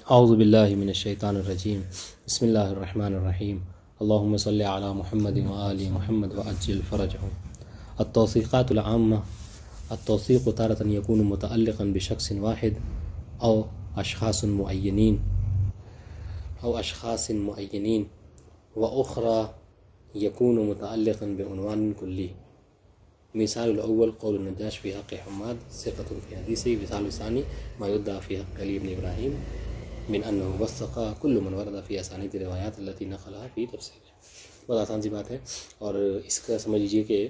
اعوذ باللہ من الشیطان الرجیم بسم اللہ الرحمن الرحیم اللہم صلی علی محمد وآل محمد وعجل فرجهم. التوثیقات العامة: التوثیق تارة يكون متعلقا بشخص واحد أو أشخاص معينين وأخرى يكون متعلقا بعنوان كلي. مثال الأول قول النجاش في حق حماد ثقة في حديثه. مثال الثاني ما يدعى في حق علي بن إبراهيم من أنه وثق كل من ورد في أسانيد الروايات التي نقلها في تفسيره. بہت آسان سی بات ہے، اور اس کا سمجھ لیجیے کہ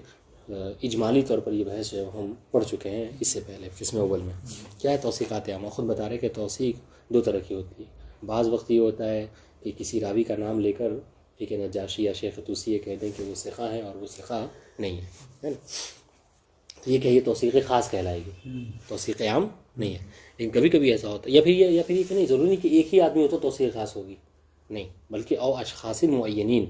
اجمالی طور پر یہ بحث جو ہم پڑھ چکے ہیں اس سے پہلے قسم اول میں. کیا ہے توثیقات عامہ؟ خود بتا رہے کہ توثیق دو طرح کی ہوتی ہے. بعض وقت یہ ہوتا ہے کہ کسی راوی کا نام لے کر ٹھیک ہے نجاشی یا شیخ طوسی یہ کہہ دیں کہ وہ ثقہ ہے اور وہ ثقہ نہیں ہے نا، تو یہ کہ یہ توثیق خاص کہلائے گی، توثیق عام نہیں ہے. لیکن کبھی کبھی ایسا ہوتا ہے، یا پھر یہ کہ نہیں ضروری نہیں کہ ایک ہی آدمی ہو تو توثیق خاص ہوگی، نہیں، بلکہ او اشخاص معینین،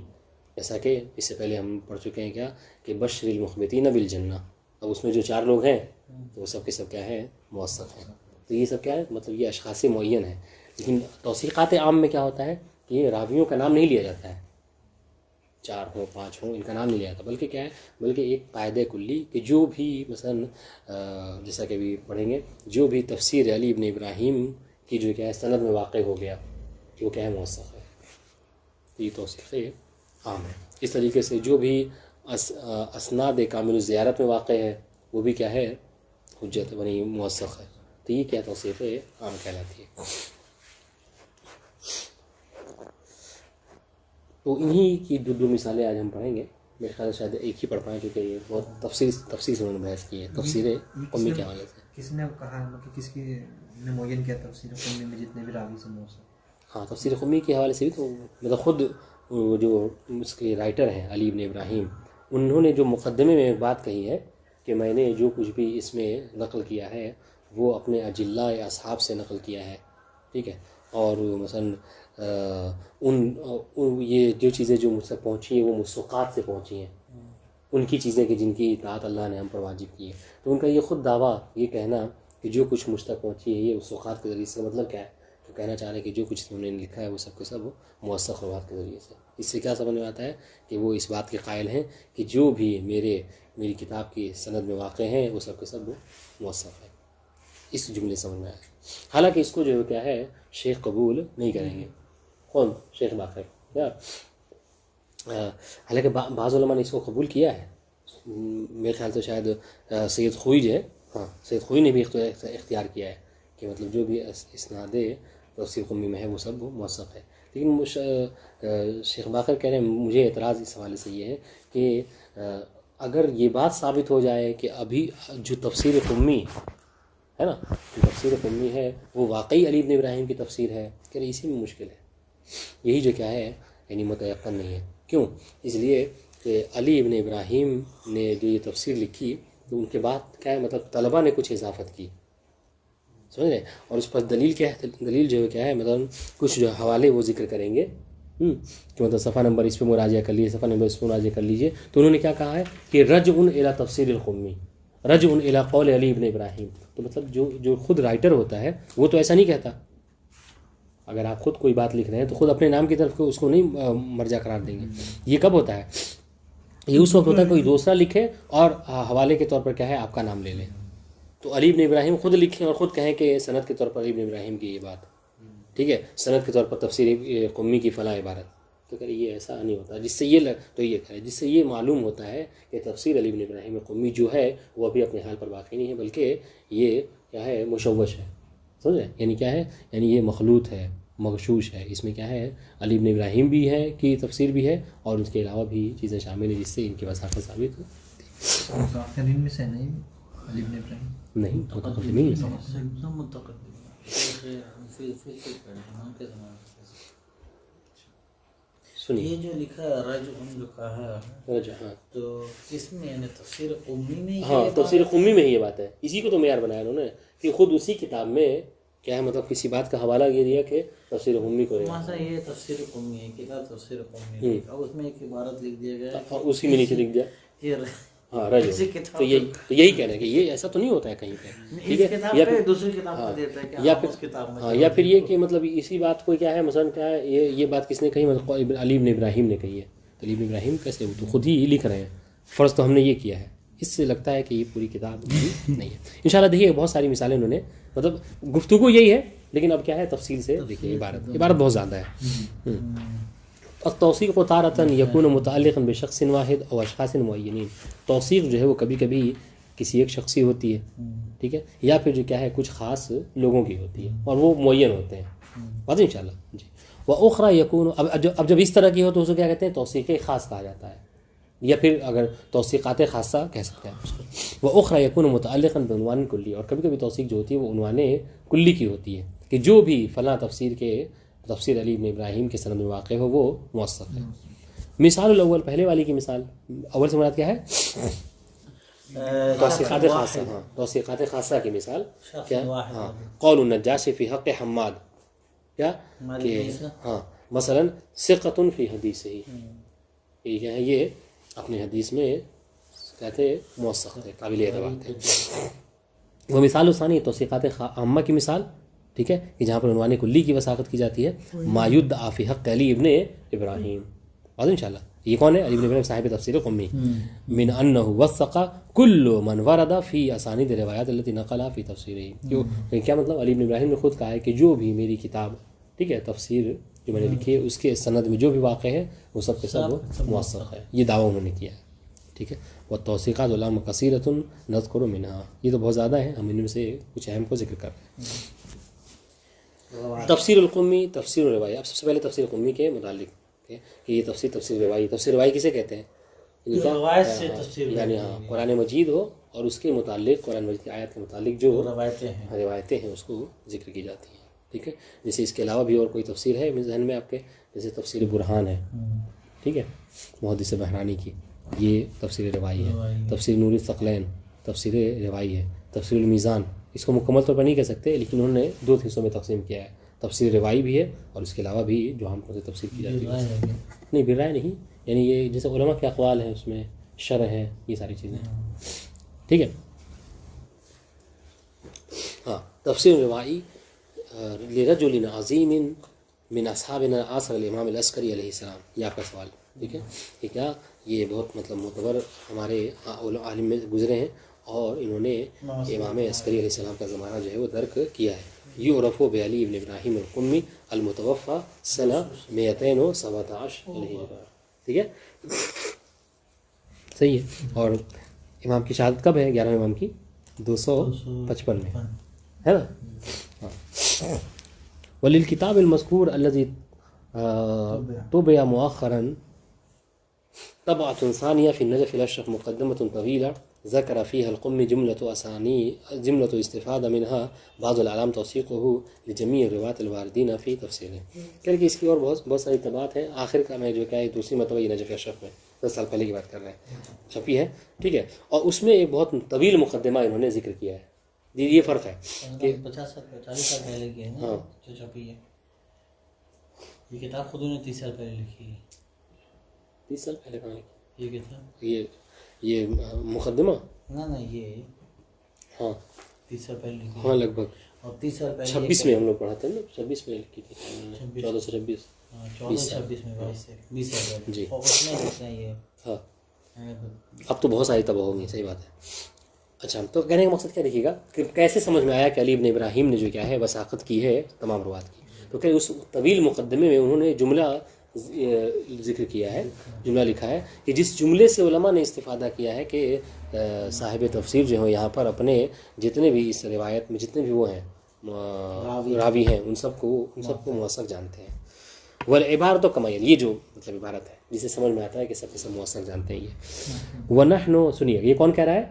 جیسا کہ اس سے پہلے ہم پڑھ چکے ہیں کیا کہ بشر المخبتین بالجنہ. اب اس میں جو 4 لوگ ہیں تو وہ سب کے سب کیا ہے؟ موثق ہیں. تو یہ سب کیا ہے؟ مطلب یہ اشخاص معین ہیں. لیکن توثیقات عام میں کیا ہوتا ہے کہ یہ راویوں کا نام نہیں لیا جاتا ہے، 4 ہوں 5 ہوں ان کا نام نہیں لیا جاتا، بلکہ کیا ہے، بلکہ ایک قاعدہ کلی کہ جو بھی مثلا جیسا کہ بھی پڑھیں گے، جو بھی تفسیر علی ابن ابراہیم کی جو کیا ہے سند میں واقع ہو گیا وہ کیا ہے؟ موثق ہے. تو یہ توثیق عام ہے. اس طریقے سے جو بھی اسناد کامل الزیارت میں واقع ہے وہ بھی کیا ہے؟ حجت بنی موثق ہے. تو یہ کیا توثیق عام کہلاتی ہے. تو انہی کی دو مثالیں آج ہم پڑھیں گے. میرے خیال سے شاید ایک ہی پڑھ پائیں کیونکہ یہ بہت تفصیل سے انہوں نے بحث کی ہے تفسیر قمی کے حوالے سے. کس نے کہا مطلب کس کی نے معین کیا تفسیر قمی میں جتنے بھی راوی سے موثق؟ ہاں، تفسیر قمی کے حوالے سے بھی تو مطلب خود جو اس کے رائٹر ہیں علی ابن ابراہیم، انہوں نے جو مقدمے میں ایک بات کہی ہے کہ میں نے جو کچھ بھی اس میں نقل کیا ہے وہ اپنے اجلاء اصحاب سے نقل کیا ہے، ٹھیک ہے. اور مثلا یہ جو چیزیں جو مجھ تک پہنچی ہیں وہ مسوقات سے پہنچی ہیں، ان کی چیزیں کہ جن کی اطاعت اللہ نے ہم پر واجب کی ہے. تو ان کا یہ خود دعویٰ یہ کہنا کہ جو کچھ مجھ تک پہنچی ہے یہ مسوقات کے ذریعے سے، مطلب کیا ہے؟ تو کہنا چاہ رہے ہیں کہ جو کچھ انہوں نے لکھا ہے وہ سب کے سب موثق روایات کے ذریعے سے. اس سے کیا سمجھ میں آتا ہے کہ وہ اس بات کے قائل ہیں کہ جو بھی میری کتاب کی سند میں واقع ہیں وہ سب کے سب موثق ہے. اس جملے سمجھ میں آیا. حالانکہ اس کو جو کیا ہے شیخ قبول نہیں کریں گے. کون؟ شیخ باقر. کیا حالانکہ بعض علماء نے اس کو قبول کیا ہے. میرے خیال سے شاید سید خوئی جو ہے، ہاں سید خوئی نے بھی اختیار کیا ہے کہ مطلب جو بھی اسناد تفسیر قمی میں ہے وہ سب موثق ہے. لیکن شیخ باقر کہہ رہے ہیں مجھے اعتراض اس حوالے سے یہ ہے کہ اگر یہ بات ثابت ہو جائے کہ ابھی جو تفسیر قمی ہے نا، جو تفسیر قمی ہے وہ واقعی علی ابن ابراہیم کی تفسیر ہے، کہہ رہے اسی میں مشکل ہے. یہی جو کیا ہے یعنی متیقن نہیں ہے. کیوں؟ اس لیے کہ علی ابن ابراہیم نے جو یہ تفسیر لکھی تو ان کے بعد کیا ہے مطلب طلبہ نے کچھ اضافت کی، سمجھ رہے ہیں، اور اس پر دلیل کیا ہے؟ دلیل جو کیا ہے مطلب کچھ جو حوالے وہ ذکر کریں گے کہ مطلب صفحہ نمبر اس پہ مراجعہ کر لیجیے، صفحہ نمبر اس پہ مراجعہ کر لیجیے. تو انہوں نے کیا کہا ہے کہ رجع الی تفسیر القمی، رجع الی قول علی ابن ابراہیم. تو مطلب جو خود رائٹر ہوتا ہے وہ تو ایسا نہیں کہتا. اگر آپ خود کوئی بات لکھ رہے ہیں تو خود اپنے نام کی طرف اس کو نہیں مرجع قرار دیں گے. یہ کب ہوتا ہے؟ یہ اس وقت ہوتا ہے کوئی دوسرا لکھے اور حوالے کے طور پر کیا ہے آپ کا نام لے لیں. تو علی ابن ابراہیم خود لکھیں اور خود کہیں کہ سند کے طور پر علی ابن ابراہیم کی یہ بات، ٹھیک ہے، سند کے طور پر تفسیر قمی کی فلاں عبارت. تو کہ یہ ایسا نہیں ہوتا. جس سے جس سے یہ معلوم ہوتا ہے کہ تفسیر علی ابن ابراہیم قمی جو ہے وہ ابھی اپنے حال پر باقی نہیں ہے، بلکہ یہ کیا ہے مشوش ہے. سمجھے؟ یعنی کیا ہے؟ یعنی یہ مخلوط ہے، مغشوش ہے. اس میں کیا ہے علی ابن ابراہیم بھی ہے کی تفسیر بھی ہے اور اس کے علاوہ بھی چیزیں شامل ہیں جس سے ان کی وثاقت ثابت ہو. متأخرین میں سے نہیں علی ابن ابراہیم نہیں، متقدمین میں سے. یہ جو لکھا ہے رجع جو کہا ہے تو اس میں یعنی تفسیر قمی میں، ہاں تفسیر قمی میں ہی یہ بات ہے. اسی کو تو معیار بنایا انہوں نے کہ خود اسی کتاب میں کیا ہے مطلب کسی بات کا حوالہ یہ دیا کہ تفسیر قمی کو یہ تفسیر قمی ہے، کتاب تفسیر قمی ہے، اور اس میں ایک عبارت لکھ دیا گیا ہے اسی میں نیچے لکھ دیا ہاں رجو، تو یہی کہنا ہے کہ یہ ایسا تو نہیں ہوتا ہے کہیں پہ، ٹھیک ہے، یا پھر دوسری کتاب میں دیتا ہے کہ یا پھر یہ کہ مطلب اسی بات کو کیا ہے مثلا کیا ہے یہ بات کس نے کہی، مطلب علی بن ابراہیم نے کہی ہے. تو علی بن ابراہیم کیسے وہ تو خود ہی لکھ رہے ہیں، فرض تو ہم نے یہ کیا ہے، اس سے لگتا ہے کہ یہ پوری کتاب نہیں ہے. انشاءاللہ دیکھیے بہت ساری مثالیں انہوں نے، مطلب گفتگو یہی ہے لیکن اب کیا ہے تفصیل سے دیکھیے، عبارت بہت زیادہ ہے. التوثیق تارۃ یکون متعلقا بشخص واحد او اشخاص معینین، توثیق جو ہے وہ کبھی کبھی کسی ایک شخصی ہوتی ہے، ٹھیک ہے، یا پھر جو کیا ہے کچھ خاص لوگوں کی ہوتی ہے اور وہ معین ہوتے ہیں، بات ان شاء اللہ جی. واخری یکون، اب جب اس طرح کی ہو تو اس کو کیا کہتے ہیں توثیق خاص کہا جاتا ہے، یا پھر اگر توثیقات خاصہ کہہ سکتے ہیں اس کو. واخری یکون متعلقا بعنوان کلی، اور کبھی کبھی توثیق جو ہوتی ہے وہ عنوان کلی کی ہوتی ہے کہ جو بھی فلاں تفسیر علی بن ابراہیم کے سند میں واقع ہو وہ موثق ہے. مثال الاول، پہلے والی کی مثال، اول سے مراد کیا ہے توثیقات خاصہ. ہاں توثیقات خاصہ کی مثال کیا، ہاں قول النجاش فی حق حماد، کیا کہ ہاں مثلا ثقۃ فی حدیثہ، یہ کیا ہے، یہ اپنی حدیث میں کہتے موثق ہے، قابل اعتبار ہے. وہ مثال الثانی توثیقات عامہ کی مثال، ٹھیک ہے، کہ جہاں پر عنوان کلی کی وثاقت کی جاتی ہے، ما یدعی فی حق علی ابن ابراہیم، اور انشاءاللہ یہ کون ہے، علی بن ابراہیم صاحب تفسیر قمی، من انہ وثق کل من ورد فی اسانید روایات التي نقلها فی تفسیرہ. کیا مطلب، علی بن ابراہیم نے خود کہا ہے کہ جو بھی میری کتاب، ٹھیک ہے، تفسیر جو میں نے لکھی ہے اس کے سند میں جو بھی واقع ہے وہ سب کے سب موثق ہے، یہ دعویٰ انہوں نے کیا ہے، ٹھیک ہے. والتوثیقات علام کثیرۃ نذکر منها، یہ تو بہت زیادہ ہیں، ہم ان میں سے کچھ اہم کو ذکر کر رہے ہیں. تفسیر القمی، تفسیر الروایی. اب سب سے پہلے تفسیر قمی کے متعلق کہ یہ تفسیر روایی، تفسیر روایی کسے کہتے ہیں، یعنی ہاں قرآن مجید ہو اور اس کے متعلق قرآن مجید کی آیات کے متعلق جو روایتیں ہیں اس کو ذکر کی جاتی ہیں، ٹھیک ہے. جیسے اس کے علاوہ بھی اور کوئی تفسیر ہے ذہن میں آپ کے، جیسے تفسیر برہان ہے، ٹھیک ہے، محدث بحرانی کی، یہ تفسیر روائی ہے. تفسیر نور الثقلین تفسیر روائی ہے. تفسیر المیزان، اس کو مکمل طور پر نہیں کہہ سکتے لیکن انہوں نے 2 حصوں میں تقسیم کیا ہے، تفسیر روائی بھی ہے اور اس کے علاوہ بھی جو ہم کو تفسیر کی جاتی ہے، نہیں برائے نہیں، یعنی یہ جیسے علماء کے اقوال ہیں اس میں، شرح ہے، یہ ساری چیزیں، ٹھیک ہے. ہاں تفسیر روائی لرجل عظیم من اصحابنا عصر الامام العسکری علیہ السلام، یہ آپ کا سوال، ٹھیک ہے، کہ کیا یہ بہت مطلب معتبر ہمارے عالم میں گزرے ہیں اور انہوں نے امام عسکری علیہ السلام کا زمانہ جو ہے وہ درک کیا ہے. یعرف بعلی بن ابراہیم القمی المتوفی سنہ 217 علیہ، ٹھیک ہے، صحیح ہے. اور امام کی شہادت کب ہے، 11 امام کی 255 میں ہے نا. وللکتاب المذکور الذی طبع مؤخرا طبعة ثانية في النجف الأشرف مقدمة طويلة ذكر فيها القمي جملة استفادة منها بعض العلام توثيقه لجميع الرواة الواردين في تفسيره. کہ اس کی اور بہت ساری طبعات ہیں. آخر کا میں جو کہ دوسری مرتبہ یہ نجف اشرف میں 10 سال پہلے کی بات کر رہے ہیں چھپی ہے، ٹھیک ہے، اور اس میں ایک بہت طویل مقدمہ انہوں نے ذکر کیا ہے. یہ فرق ہے کہ 40 سال پہلے کی ہے نا جو چھپی ہے، یہ کتاب خود نے 30 سال پہلے لکھی ہے. 30 سال پہلے کہاں لکھی یہ کتاب، یہ مقدمہ، نہ یہ ہاں 30 سال پہلے لکھی، ہاں لگ بھگ، اور 30 سال پہلے 26 میں ہم لوگ پڑھاتے ہیں نا، 26 میں لکھی تھی 1426، 1426 میں 20 سال پہلے جی. اور اس میں لکھتے ہیں یہ، ہاں اب تو بہت ساری طبع ہو گئی، صحیح بات ہے. اچھا تو کہنے کا مقصد کیا دیکھیے گا کہ کیسے سمجھ میں آیا کہ علی بن ابراہیم نے جو کیا ہے وثاقت کی ہے تمام روات کی. تو کہ اس طویل مقدمے میں انہوں نے جملہ ذکر کیا ہے، جملہ لکھا ہے کہ جس جملے سے علماء نے استفادہ کیا ہے کہ صاحب تفسیر جو ہیں یہاں پر اپنے جتنے بھی اس روایت میں جتنے بھی وہ ہیں راوی ہیں ان سب کو موثق جانتے ہیں. والعبارت کمائل، یہ جو مطلب عبارت ہے جسے سمجھ میں آتا ہے کہ سب کے سب موثق جانتے ہیں. یہ ونحن، سنیے یہ کون کہہ رہا ہے،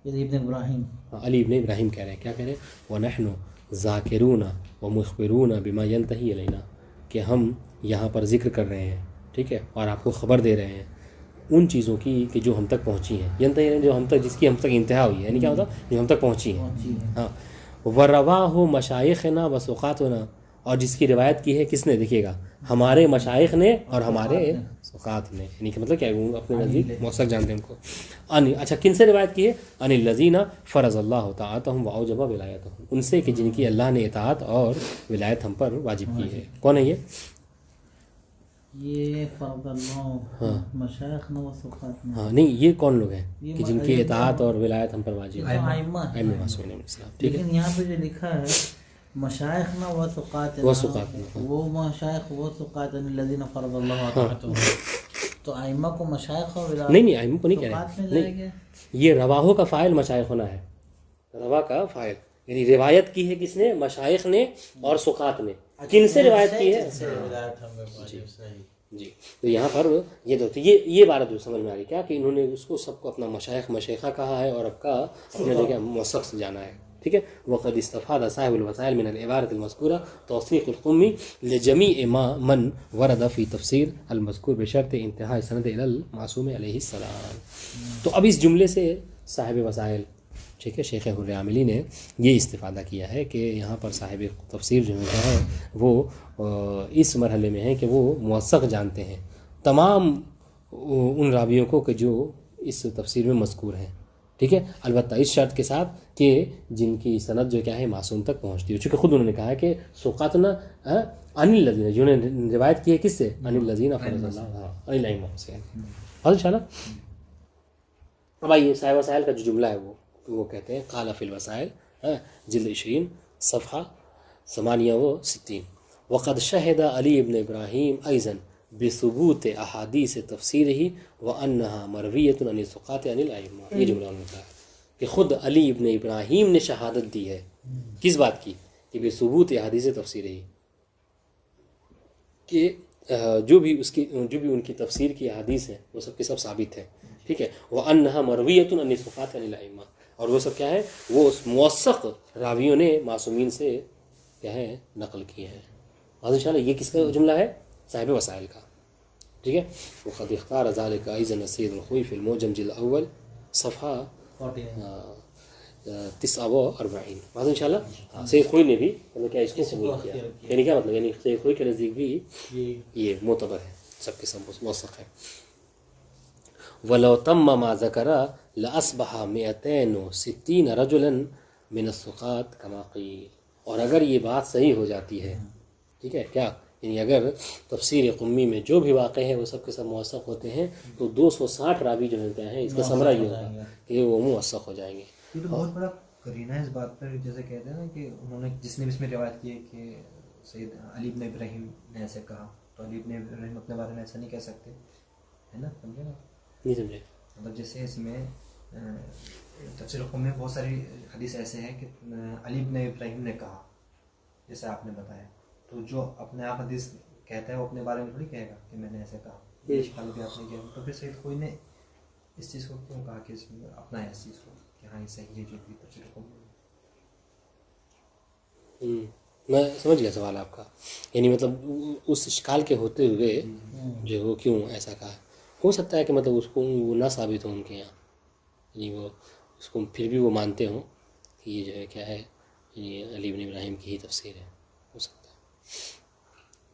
علی ابن ابراہیم، علی ابن ابراہیم کہہ رہے ہیں. کیا کہہ رہے ہیں، وَنَحْنُ ذَاكِرُونَ وَمُخْبِرُونَ بِمَا يَنْتَهِي إِلَيْنَا، کہ ہم یہاں پر ذکر کر رہے ہیں، ٹھیک ہے، اور آپ کو خبر دے رہے ہیں ان چیزوں کی کہ جو ہم تک پہنچی ہیں، ینتہی جو ہم تک، جس کی ہم تک انتہا ہوئی ہے، یعنی کیا ہوتا جو ہم تک پہنچی ہیں. ہاں وَرَوَاهُ مَشَائِخُنَا وَثُقَاتُنَا، اور جس کی روایت کی ہے کس نے؟ دیکھیے گا ہمارے مشائخ نے اور ہمارے ثقات نے، یعنی کہ مطلب کیا اپنے نزدیک موثق جانتے ہیں ان کو. اچھا کن سے روایت کی ہے؟ ان الذین فرض اللہ طاعتہم واوجب ولایتہم، ان سے کہ جن کی اللہ نے اطاعت اور ولایت ہم پر واجب کی ہے. کون ہے یہ فرض اللہ مشائخ و ثقات؟ ہاں نہیں، یہ کون لوگ ہیں کہ جن کی اطاعت اور ولایت ہم پر واجب ہے؟ ائمہ معصومین علیہ السلام. ٹھیک ہے، لیکن یہاں پہ جو لکھا ہے مشائخ نہ و ثقات، وہ مشائخ و ثقات الذین فرض اللہ طاعتہم، تو ائمہ کو مشائخ اور ولایت نہیں ائمہ کو نہیں کہہ رہے، نہیں یہ رواہوں کا فاعل مشائخ ہونا ہے، روا کا فاعل، یعنی روایت کی ہے کس نے؟ مشائخ نے اور ثقات نے. کن سے روایت کی ہے؟ جی. تو یہاں پر یہ عبارت جو سمجھ میں آ رہی کیا کہ انہوں نے اس کو سب کو اپنا مشائخ مشیخہ کہا ہے اور اب کا اپنے جگہ موثق سے جانا ہے. ٹھیک ہے. وقد استفاد صاحب الوسائل من العبارة المذکورہ توثیق القمی لجمیع من ورد فی تفسیر المذکور بشرط انتہاء سند الی المعصوم علیہ السلام. تو اب اس جملے سے صاحب وسائل ٹھیک ہے شیخ حرعاملی نے یہ استفادہ کیا ہے کہ یہاں پر صاحب تفسیر جو ہے وہ اس مرحلے میں ہے کہ وہ موثق جانتے ہیں تمام ان راویوں کو کہ جو اس تفسیر میں مذکور ہیں. ٹھیک ہے، البتہ اس شرط کے ساتھ کہ جن کی سند جو کیا ہے معصوم تک پہنچتی ہو، چونکہ خود انہوں نے کہا ہے کہ ثقاتنا ان الذین، جنہوں نے روایت کی ہے کس سے؟ ان الذین فرض اللہ ان الائمہ سے. ان شاء اللہ. اب آئیے صاحب وسائل کا جو جملہ ہے وہ کہتے ہیں قال فی الوسائل جلد 20 صفحہ 68 وقد شہد علی ابن ابراہیم ایضا بثبوت احادیث تفسیرہ وانہا مرویۃ عن الثقات عن الائمہ. یہ جملہ انہوں نے کہا کہ خود علی ابن ابراہیم نے شہادت دی ہے کس بات کی؟ کہ بثبوت احادیث تفسیرہ، کہ جو بھی ان کی تفسیر کی احادیث ہیں وہ سب کے سب ثابت ہیں. ٹھیک ہے. وانہا مرویۃ عن الثقات عن الائمہ، اور وہ سب کیا ہے؟ وہ موثق راویوں نے معصومین سے کیا ہے نقل کیے ہیں. اور انشاءاللہ یہ کس کا جملہ ہے؟ صاحب وسائل کا. ٹھیک ہے. وقد اختار ذلك ايضا السيد الخوئي في المعجم جلد الاول صفحہ 49. بعد انشاءاللہ سید خوئی نے بھی مطلب کیا اس کو قبول کیا، یعنی کیا مطلب، یعنی سید خوئی کے نزدیک بھی یہ معتبر ہے، سب کے سب موثق ہے. وَلَوْ تَمَّ مَا ذَكَرَ لَأَصْبَحَ 260 رَجُلًا مِنَ الثُّقَات كَمَا قِيلَ. اور اگر یہ بات صحیح ہو جاتی ہے، ٹھیک ہے کیا، یعنی اگر تفسیر قمی میں جو بھی واقع ہے وہ سب کے سب موثق ہوتے ہیں تو 260 راوی جو ہوتے ہیں اس کا ثمرہ یہ ہوگا کہ وہ موثق ہو جائیں گے. یہ تو بہت بڑا کرینہ ہے اس بات پر، جیسے کہتے ہیں نا کہ انہوں نے جس نے بھی اس میں روایت کی ہے کہ سید علی ابن ابراہیم نے ایسے کہا، تو علی ابن ابراہیم اپنے بارے میں ایسا نہیں کہہ سکتے، ہے نا؟ سمجھے نا؟ نہیں سمجھے؟ مطلب جیسے اس میں تفسیر قم میں بہت ساری حدیث ایسے ہیں کہ علی ابن ابراہیم نے کہا، جیسے آپ نے بتایا، تو جو اپنے آپ حدیث کہتا ہے وہ اپنے بارے میں تھوڑی کہے گا کہ میں نے ایسے کہا، اشکال بھی آپ نے کیا. تو پھر سید خوئی نے اس چیز کو کیوں کہا کہ اس میں اپنا ہے اس چیز کو کہ ہاں یہ صحیح ہے جو بھی تفسیر قم میں سمجھ گیا سوال آپ کا. یعنی مطلب اس اشکال کے ہوتے ہوئے جو وہ کیوں ایسا کہا. ہو سکتا ہے کہ مطلب اس کو وہ نہ ثابت ہو ان کے یہاں، یعنی وہ اس کو پھر بھی وہ مانتے ہوں کہ یہ جو ہے کیا ہے، یہ علی بن ابراہیم کی ہی تفسیر ہے. ہو سکتا ہے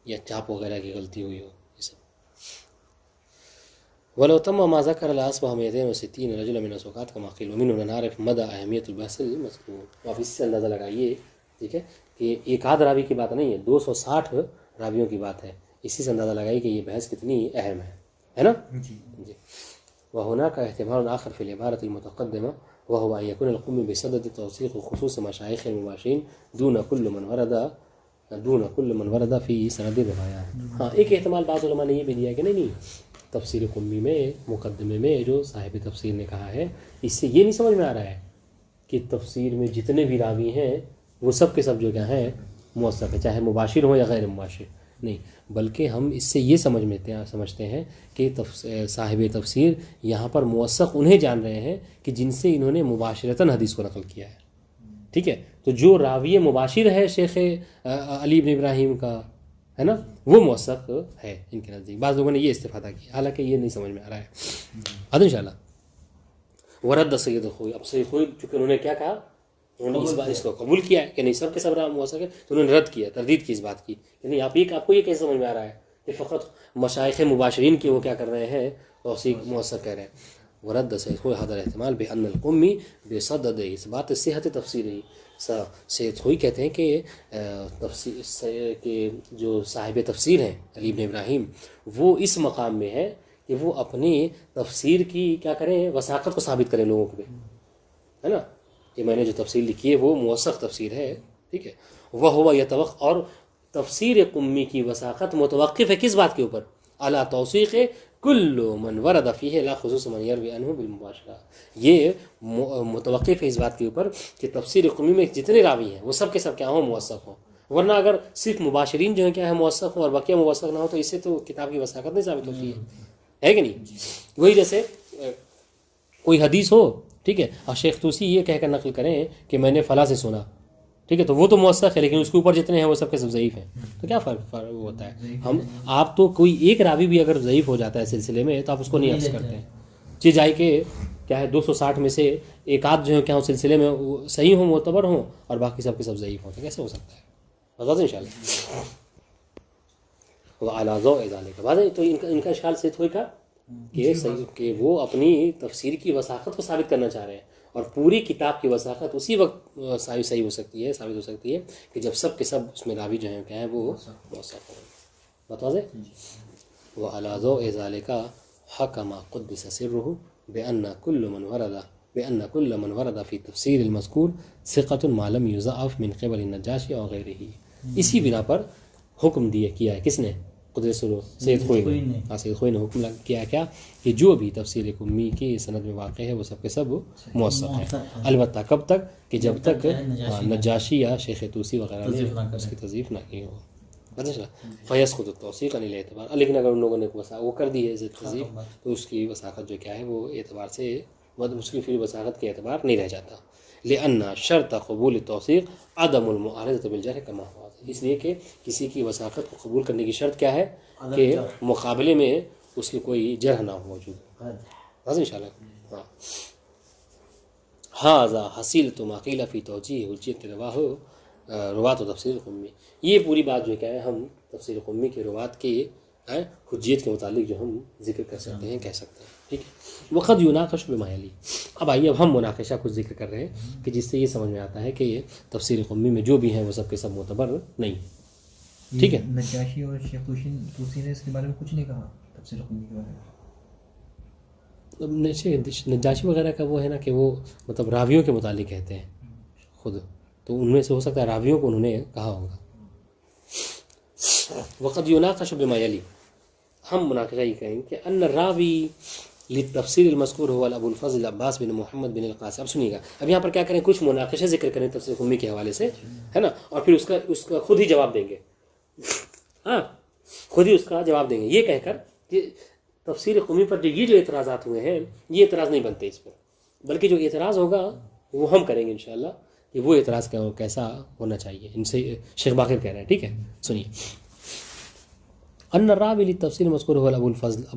یا چاپ وغیرہ کی غلطی ہوئی ہو یہ سب. وَلَوْ تَمَّ مَا ذَكَرَ لَأَصْبَحَ 260 رَجُلًا مِنَ الثُّقَات كَمَا قِيلَ وَمِنْهُ نَعْرِفُ مَدَى أَهْمِيَّةِ الْبَحْثِ الْمَذْكُورِ. آپ اس سے اندازہ لگائیے، ٹھیک ہے، کہ ایک آدھ راوی کی بات نہیں ہے، 260 راویوں کی بات ہے. اسی سے اندازہ لگائیے کہ یہ بحث کتنی اہم ہے نا؟ جی. وهناك احتمال آخر في العبارة المتقدمة وهو أن يكون القم بصدد توثيق خصوص مشايخ المباشرين دون كل من ورد في سند الروايات. ہاں ایک احتمال بعض علماء نے یہ بھی دیا کہ نہیں تفسیر قمی میں مقدمے میں جو صاحب تفسیر نے کہا ہے اس سے یہ نہیں سمجھ میں آ رہا ہے کہ تفسیر میں جتنے بھی راوی ہیں وہ سب کے سب جو کیا ہیں موثق ہے، چاہے مباشر ہو یا غیر مباشر. نہیں، بلکہ ہم اس سے یہ سمجھتے ہیں کہ صاحب تفسیر یہاں پر موثق انہیں جان رہے ہیں کہ جن سے انہوں نے مباشرتاً حدیث کو نقل کیا ہے. ٹھیک ہے، تو جو راوی مباشر ہے شیخ علی ابن ابراہیم کا، ہے نا، وہ موثق ہے ان کے نزدیک. بعض لوگوں نے یہ استفادہ کیا، حالانکہ یہ نہیں سمجھ میں آ رہا ہے. ان شاء اللہ ورد سید خوئی. اب سید خوئی چونکہ انہوں نے کیا کہا انہوں نے اس کو قبول کیا ہے کہ نہیں سب کے سب موثق ہے، تو انہوں نے رد کیا، تردید کی اس بات کی کہ نہیں آپ کو یہ کیسے سمجھ میں آ رہا ہے کہ فقط مشائخ مباشرین کی وہ کیا کر رہے ہیں توثیق موثق کہہ رہے ہیں. ورد سید خوئی هذا الاحتمال بأن القمی بصدد اثبات صحت تفسیری. سید خوئی کہتے ہیں کہ جو صاحب تفسیر ہیں علی بن ابراہیم وہ اس مقام میں ہے کہ وہ اپنی تفسیر کی کیا کریں وثاقت کو ثابت کریں لوگوں کو، ہے نا، کہ میں نے جو تفسیر لکھی ہے وہ موثق تفسیر ہے. ٹھیک ہے، وہ ہوا یتوقع، اور تفسیر قمی کی وثاقت متوقف ہے کس بات کے اوپر؟ اعلیٰ توثیق کل من ورد فیہ لا خصوص من یروی عنہ بالمباشرہ. یہ متوقف ہے اس بات کے اوپر کہ تفسیر قمی میں جتنے راوی ہیں وہ سب کے سب کیا ہوں موثق ہوں، ورنہ اگر صرف مباشرین جو ہیں کیا ہے موثق ہوں اور بقیہ موثق نہ ہو تو اس سے تو کتاب کی وثاقت نہیں ثابت ہوتی ہے کہ نہیں. وہی جیسے کوئی حدیث ہو، ٹھیک ہے، اور شیخ طوسی یہ کہہ کر نقل کریں کہ میں نے فلاں سے سنا، ٹھیک ہے، تو وہ تو موثق ہے لیکن اس کے اوپر جتنے ہیں وہ سب کے سب ضعیف ہیں. تو کیا فرق ہوتا ہے؟ آپ تو کوئی ایک راوی بھی اگر ضعیف ہو جاتا ہے سلسلے میں تو آپ اس کو نہیں اخذ کرتے ہیں، چیز آئی کہ کیا ہے 260 میں سے ایک آدھ جو ہے کیا سلسلے میں صحیح ہوں معتبر ہوں اور باقی سب کے سب ضعیف ہوں، تو کیسے ہو سکتا ہے؟ بتا دیں انشاءاللہ. وہ اعلیٰ ذالک کا بعض تو ان کا اشکال سے ہوئی کا کہ وہ اپنی تفسیر کی وثاقت کو ثابت کرنا چاہ رہے ہیں، اور پوری کتاب کی وثاقت اسی وقت صحیح ہو سکتی ہے، ثابت ہو سکتی ہے کہ جب سب کے سب اس میں راوی جو ہیں کیا ہے وہ موثق ہوں. بتا دیں وہ اعلیٰ ذالک حکم قدس سرہ بأن كل من ورد في تفسیر المذکور ثقۃ ما لم یضعف من قبل النجاشی اور غیرہ. اسی بنا پر حکم کیا ہے کس نے؟ قدس سرہ سید خوئی نے. سید خوئی نے حکم کیا کیا کہ جو بھی تفسیر قمی کی سند میں واقع ہے وہ سب کے سب موثق ہیں، البتہ کب تک کہ جب تک نجاشی یا شیخ طوسی وغیرہ نے اس کی تضعیف نہ کی ہو. فیسقط التوثیق عن الاعتبار. لیکن اگر ان لوگوں نے وہ کر دی ہے تضعیف تو اس کی وثاقت جو کیا ہے وہ اعتبار سے اس کی پھر وثاقت کے اعتبار نہیں رہ جاتا. لأن شرط قبول التوثیق عدم المعارضة بالجرح کما ہوا. اس لیے کہ کسی کی وثاقت کو قبول کرنے کی شرط کیا ہے کہ مقابلے میں اس کی کوئی جرح نہ ہو موجود. انشاءاللہ ھذا حصیلۃ ما قیل فی توجیہ حجیت روات و تفسیر قمی. یہ پوری بات جو ہے ہم تفسیر قمی کے روات کے حجیت کے متعلق جو ہم ذکر کر سکتے ہیں، کہہ سکتے ہیں. ٹھیک ہے، وقد یناقش بما یلی. اب آئیے اب ہم مناقشہ کچھ ذکر کر رہے ہیں کہ جس سے یہ سمجھ میں آتا ہے کہ یہ تفسیر قمی میں جو بھی ہیں وہ سب کے سب معتبر نہیں. ٹھیک ہے، نجاشی اور شیخ طوسی نے اس کے بارے میں کچھ نہیں کہا تفسیر قمی کے بارے میں. نجاشی وغیرہ کا وہ ہے نا کہ وہ مطلب راویوں کے متعلق کہتے ہیں خود، تو ان میں سے ہو سکتا ہے راویوں کو انہوں نے کہا ہوگا. وقد یناقش بما یلی. ہم مناقشہ یہ کہیں کہ ان راوی للتفسیر المذکور هو ابو الفضل عباس بن محمد بن القاسم. اب سنیے گا، اب یہاں پر کیا کریں، کچھ مناقشہ ذکر کریں تفسیر قمی کے حوالے سے، ہے نا، اور پھر اس کا خود ہی جواب دیں گے. ہاں، خود ہی اس کا جواب دیں گے یہ کہہ کر کہ تفسیر قمی پر یہ جو اعتراضات ہوئے ہیں یہ اعتراض نہیں بنتے اس پر، بلکہ جو اعتراض ہوگا وہ ہم کریں گے انشاءاللہ کہ وہ اعتراض کیسا ہونا چاہیے. ان سے شیخ باقر کہہ رہے ہیں. ٹھیک ہے، سنیے. ان الراوی للتفسیر المذکور هو ابو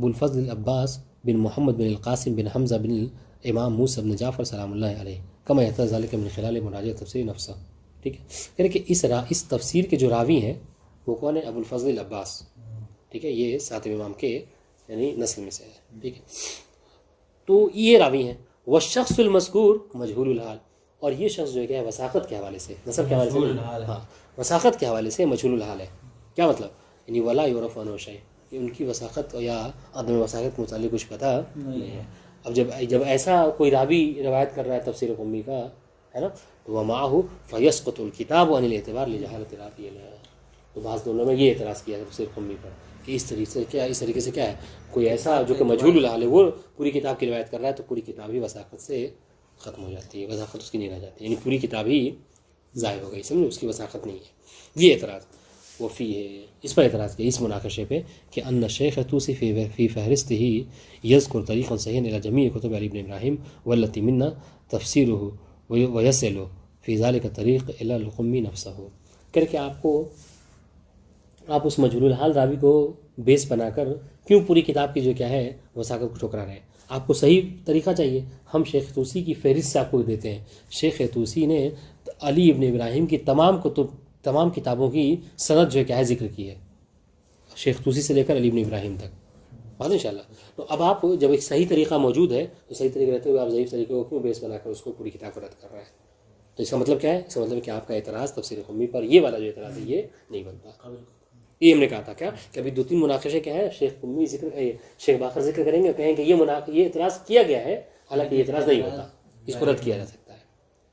الفضل العباس بن محمد بن القاسم بن حمزہ بن امام موسیٰ بن جعفر سلام اللہ علیہ کما یحتاج ذلك من خلال مراجعہ تفسیر نفسہ. ٹھیک ہے، یعنی کہ اس تفسیر کے جو راوی ہیں وہ کون ہے؟ ابو الفضل العباس. ٹھیک ہے، یہ ساتویں امام کے یعنی نسل میں سے ہے. ٹھیک ہے، تو یہ راوی ہیں. والشخص المذکور مجہول الحال. اور یہ شخص جو ہے کیا ہے وثاقت کے حوالے سے، نسب کے حوالے سے، ہاں وثاقت کے حوالے سے مجہول الحال ہے. کیا مطلب؟ یعنی ولا یعرف عنہ شیء، کہ ان کی وثاقت یا عدم وثاقت کے متعلق کچھ پتہ نہیں ہے. اب جب ایسا کوئی راوی روایت کر رہا ہے تفسیر قمی کا، ہے نا، تو ومعه فیسقط الکتاب عن الاعتبار لجہالۃ راوی. تو بعض دونوں میں یہ اعتراض کیا ہے تفسیر قمی پر کہ اس طریقے سے کیا ہے کوئی ایسا جو کہ مجہول الحال ہے وہ پوری کتاب کی روایت کر رہا ہے تو پوری کتاب ہی وثاقت سے ختم ہو جاتی ہے، وثاقت اس کی نہیں رہ جاتی، یعنی پوری کتاب ہی ضائع ہو گئی، سمجھو، اس کی وثاقت نہیں ہے. یہ اعتراض وہ فی ہے، اس پر اعتراض کیا اس مناقشے پہ کہ ان شیخ طوسی فی فہرست ہی یذکر طریقا صحیحا الی جمیع کتب علی بن ابراہیم والتی منا تفسیرہ ویصل فی ذلک الطریق الی القمی نفسہ. کر کے آپ اس مجہول الحال راوی کو بیس بنا کر کیوں پوری کتاب کی جو کیا ہے وثاقت کو ٹھکرا رہے ہیں؟ آپ کو صحیح طریقہ چاہیے، ہم شیخ طوسی کی فہرست سے آپ کو دیتے ہیں. شیخ طوسی نے علی ابن ابراہیم کی تمام کتابوں کی سند جو ہے کیا ہے ذکر کی ہے، شیخ طوسی سے لے کر علی ابن ابراہیم تک. بات انشاءاللہ. تو اب آپ جب ایک صحیح طریقہ موجود ہے تو صحیح طریقے رہتے ہوئے آپ ضعیف طریقے کو کیوں بیس بنا کر اس کو پوری کتاب کو رد کر رہے ہیں؟ تو اس کا مطلب کیا ہے؟ اس کا مطلب ہے کہ آپ کا اعتراض تفسیر قمی پر یہ والا جو اعتراض ہے یہ نہیں بنتا. یہ ہم نے کہا تھا کیا کہ ابھی 2-3 مناقشے کیا ہے، شیخ قمی شیخ باقر ذکر کریں گے، کہیں کہ یہ اعتراض کیا گیا ہے، حالانکہ یہ اعتراض نہیں ہوتا، اس کو رد کیا جا سکتا ہے.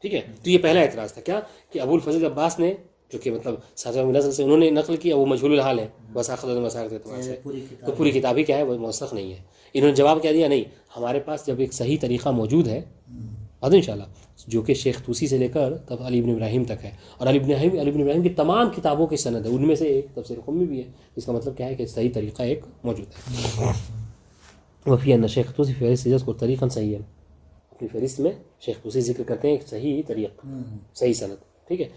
ٹھیک ہے. تو یہ پہلا اعتراض تھا کیا کہ ابو الفضل عباس نے جو کہ مطلب ساتھ نسل سے انہوں نے نقل کیا، وہ مجہول الحال ہے وثاقت اعتبار سے، تو پوری کتاب ہی کیا ہے وہ موثق نہیں ہے. انہوں نے جواب کیا دیا، نہیں ہمارے پاس جب ایک صحیح طریقہ موجود ہے بات انشاءاللہ جو کہ شیخ طوسی سے لے کر تب علی ابن ابراہیم تک ہے، اور علی ابن ابراہیم کی تمام کتابوں کی سند ہے، ان میں سے ایک تفسیر قمی بھی ہے. اس کا مطلب کیا ہے کہ صحیح طریقہ ایک موجود ہے. وفی ان شیخ طوسی فہرست یذکر طریقا صحیح ہے، اپنی فہرست میں شیخ طوسی ذکر کرتے ہیں ایک صحیح طریق، صحیح سند. ٹھیک ہے.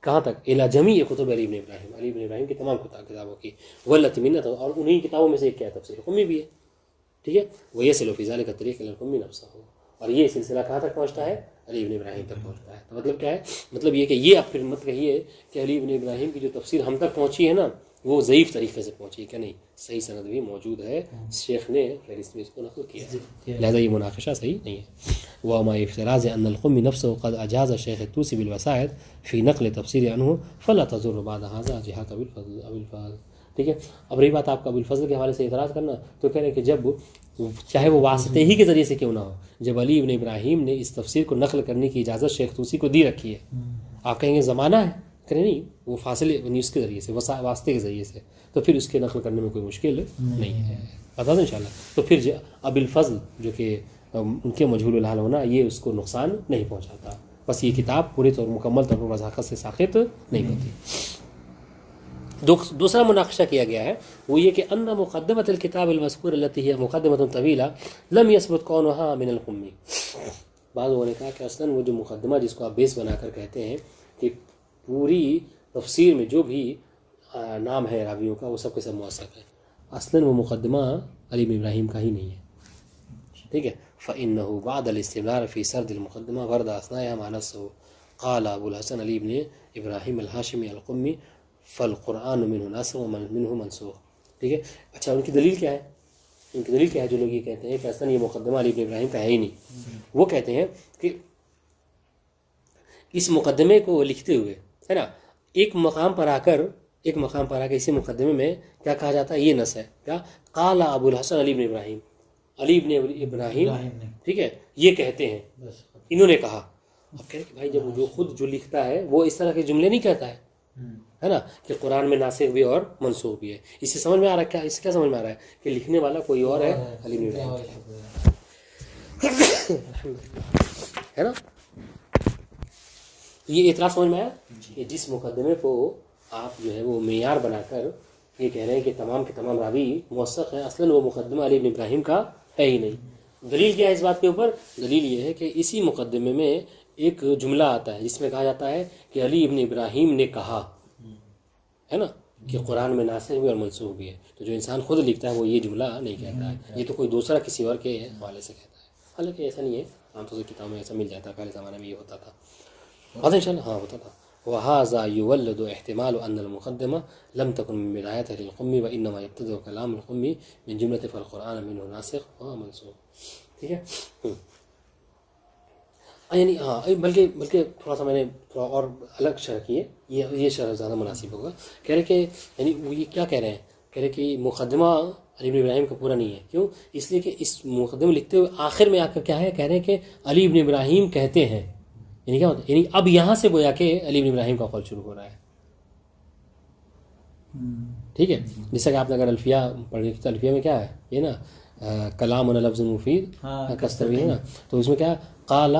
کہاں تک؟ الی جمیع کتب علی ابن ابراہیم، علی ابن ابراہیم کی تمام کتابوں کی، والتمنت، اور انہی کتابوں میں سے ایک کیا ہے تفسیر قمی بھی ہے. ٹھیک ہے. ویصل فی ذلک الطریق الی القمی نفسہ، اور یہ سلسلہ کہاں تک پہنچتا ہے؟ علی ابن ابراہیم تک پہنچتا ہے. تو مطلب کیا ہے؟ مطلب یہ کہ یہ آپ پھر مت کہیے کہ علی ابن ابراہیم کی جو تفسیر ہم تک پہنچی ہے نا وہ ضعیف طریقے سے پہنچی ہے، کہ نہیں صحیح سند بھی موجود ہے، شیخ نے فہرست میں اس کو نقل کیا ہے، لہذا یہ مناقشہ صحیح نہیں ہے. وما افتراض ان القمی نفسه قد اجاز شیخ طوسی بالوسائط فی نقل تفسیر عنہ فلا تضر بعد هذا جهات ابو الفضل. ٹھیک ہے. اب رہی بات آپ کا ابو الفضل کے حوالے سے اعتراض کرنا، تو کہہ رہے ہیں کہ جب چاہے وہ واسطے ہی کے ذریعے سے کیوں نہ ہو، جب علی ابن ابراہیم نے اس تفسیر کو نقل کرنے کی اجازت شیخ طوسی کو دی رکھی ہے، آپ کہیں گے زمانہ ہے، کہ نہیں وہ فاصلے اس کے ذریعے سے واسطے کے ذریعے سے، تو پھر اس کے نقل کرنے میں کوئی مشکل نہیں ہے. بتا دیں انشاءاللہ. تو پھر ابو الفضل جو کہ ان کے مجہول الحال ہونا یہ اس کو نقصان نہیں پہنچاتا، بس یہ کتاب پورے طور مکمل طور پر وضاحت سے ساقط نہیں ہوتی. دوسرا مناقشہ کیا گیا ہے وہ یہ کہ ان مقدمۃ الکتاب المذکور التي هي مقدمۃ طویلہ لم يثبت کونها من القمی. بعض لوگوں نے کہا کہ اصلاً وہ جو مقدمہ جس کو آپ بیس بنا کر کہتے ہیں کہ پوری تفسیر میں جو بھی نام ہے راویوں کا وہ سب کے سب موثق ہے، اصلاً وہ مقدمہ علی بن ابراہیم کا ہی نہیں ہے. ٹھیک ہے. فإنه بعد الاستمرار في سرد المقدمة ورد أثناءها مع نفسه قال أبو الحسن علي بن إبراهيم الهاشمي القمي فالقرآن منه ناسخ ومنه منسوخ. ٹھیک ہے. اچھا ان کی دلیل کیا ہے؟ ان کی دلیل کیا ہے جو لوگ یہ کہتے ہیں کہ اصلا یہ مقدمہ علی بن ابراہیم کا ہے ہی نہیں؟ وہ کہتے ہیں کہ اس مقدمے کو لکھتے ہوئے ہے نا ایک مقام پر آ کر اسی مقدمے میں کیا کہا جاتا ہے؟ یہ نص ہے کیا؟ قال ابو الحسن علی بن ابراہیم، علی ابن ابراہیم ٹھیک ہے یہ کہتے ہیں، انہوں نے کہا. اب کہہ رہے کہ بھائی جب جو خود جو لکھتا ہے وہ اس طرح کے جملے نہیں کہتا ہے نا کہ قرآن میں ناسخ بھی اور منسوخ بھی ہے. اس سے سمجھ میں آ رہا ہے کیا؟ اس سے کیا سمجھ میں آ رہا ہے کہ لکھنے والا کوئی اور ہے، علی بن ابراہیم ہے نا. یہ اعتراض سمجھ میں آیا کہ جس مقدمے کو آپ جو ہے وہ معیار بنا کر یہ کہہ رہے ہیں کہ تمام کے تمام راوی موثق ہیں، اصلاً وہ مقدمہ علی بن ابراہیم کا ہے ہی نہیں. دلیل کیا ہے اس بات کے اوپر؟ دلیل یہ ہے کہ اسی مقدمے میں ایک جملہ آتا ہے جس میں کہا جاتا ہے کہ علی ابن ابراہیم نے کہا ہے نا کہ قرآن میں ناسخ بھی اور منسوخ بھی ہے. تو جو انسان خود لکھتا ہے وہ یہ جملہ نہیں کہتا ہے، یہ تو کوئی دوسرا کسی اور کے حوالے سے کہتا ہے. حالانکہ ایسا نہیں ہے، عام طور سے کتابوں میں ایسا مل جاتا ہے، پہلے زمانے میں یہ ہوتا تھا. ان شاء اللہ ہاں ہوتا تھا. وهذا يولد احتمال ان المقدمه لم تكن من بدايتها للقمي وانما يبتدئ كلام القمي من جمله فالقران منه ناسخ ومنسوخ. ٹھیک ہے. یعنی ہاں بلکہ تھوڑا سا میں نے تھوڑا اور الگ شرح کی ہے، یہ شرح زیادہ مناسب ہوگا. کہہ رہے کہ یعنی وہ یہ کیا کہہ رہے ہیں؟ کہہ رہے کہ مقدمہ علی بن ابراہیم کا پورا نہیں ہے. کیوں؟ اس لیے کہ اس مقدمہ لکھتے ہوئے آخر میں آ کر کیا ہے کہہ رہے ہیں کہ علی بن ابراہیم کہتے ہیں. یعنی کیا ہوتا ہے؟ یعنی اب یہاں سے گویا کہ علی بن ابراہیم کا قول شروع ہو رہا ہے. ٹھیک ہے. جیسا کہ آپ نے اگر الفیہ پڑھی تو الفیہ میں کیا ہے یہ نا کلام لفظ مفید کستوی ہے نا، تو اس میں کیا قال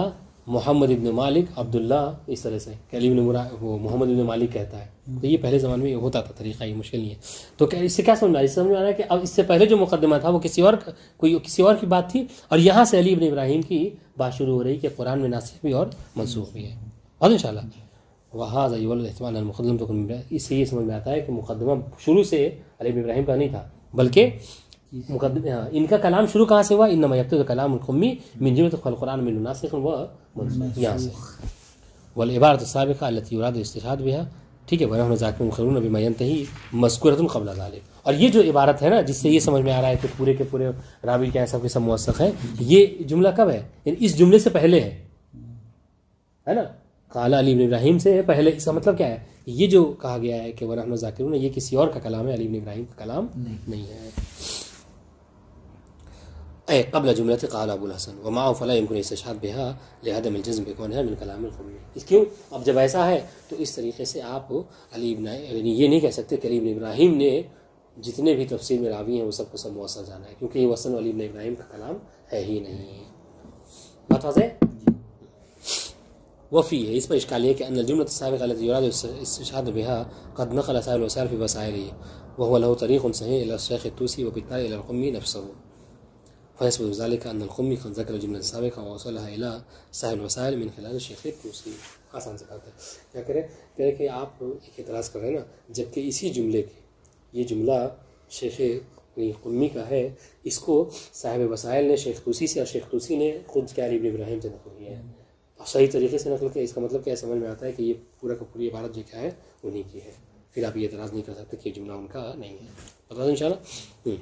محمد ابن مالک عبداللہ، اس طرح سے کہ علی بن وہ محمد ابن مالک کہتا ہے. تو یہ پہلے زمانے میں ہوتا تھا طریقہ، یہ مشکل نہیں ہے. تو اس سے کیا سمجھ میں آ رہا ہے؟ سمجھ میں آ رہا ہے کہ اب اس سے پہلے جو مقدمہ تھا وہ کسی اور کی بات تھی، اور یہاں سے علی بن ابراہیم کی بات شروع ہو رہی کہ قرآن میں ناسخ بھی اور منسوخ بھی ہے. اور ان شاء اللہ وہاں احتمال المقدم تو اس سے یہ سمجھ میں آتا ہے کہ مقدمہ شروع سے علی بن ابراہیم کا نہیں تھا، بلکہ ان کا کلام شروع کہاں سے ہوا؟ انما یبتدئ کلام القمی من جملۃ القرآن من ناسخ و منسوخ، یہاں سے والعبارۃ السابقہ التي يراد الاستشهاد بها، ٹھیک ہے، ونحن ذاکرون مخبرون بما ينتهي مذکورۃ قبل ذلك. اور یہ جو عبارت ہے نا جس سے یہ سمجھ میں آ رہا ہے کہ پورے کے پورے راوی کیا ہے، سب کے سب موثق ہے، یہ جملہ کب ہے؟ یعنی اس جملے سے پہلے ہے نا، قال علی بن ابراہیم سے پہلے. اس کا مطلب کیا ہے؟ یہ جو کہا گیا ہے کہ ونحن ذاکرون، یہ کسی اور کا کلام ہے، علی بن ابراہیم کا کلام نہیں ہے. اے قبل جملۃ قال ابو الحسن ومعه فلا يمكن الاستشهاد بها لعدم الجزم بكونها من كلام القمی. اس کیوں؟ اب جب ایسا ہے تو اس طریقے سے آپ علی ابن، یعنی یہ نہیں کہہ سکتے کہ علی بن ابراہیم نے جتنے بھی تفسیر میں راوی ہیں وہ سب کو سب موثق جانا ہے، کیونکہ یہ وصل علی بن ابراہیم کا کلام ہے ہی نہیں. بات واضح ہے؟ وفی ہے، اس پر اشکال یہ کہ ان الجملۃ السابقہ التي يراد الاستشهاد بها قد نقل سائر الوسائل في وسائله وهو له طريق صحيح الى الشيخ الطوسي وبالتالي الى القمی نفسه، فيثبت ذلك ان القمی قد ذكر الجملة السابقة ووصلها الى سائر الوسائل من خلال الشيخ الطوسي. آسان سے بات ہے. کیا کرے کہ آپ ایک اعتراض کر رہے ہیں نا، جبکہ اسی جملے کے یہ جملہ شیخ قمی کا ہے، اس کو صاحب وسائل نے شیخ طوسی سے، اور شیخ طوسی نے خود کیا علی بن ابراہیم سے نقل کیا ہے، اور صحیح طریقے سے نقل کیا. اس کا مطلب کیا سمجھ میں آتا ہے کہ یہ پورا کا پوری عبارت جو کیا ہے انہی کی ہے. پھر آپ یہ اعتراض نہیں کر سکتے کہ یہ جملہ ان کا نہیں ہے. بتا دیں انشاءاللہ.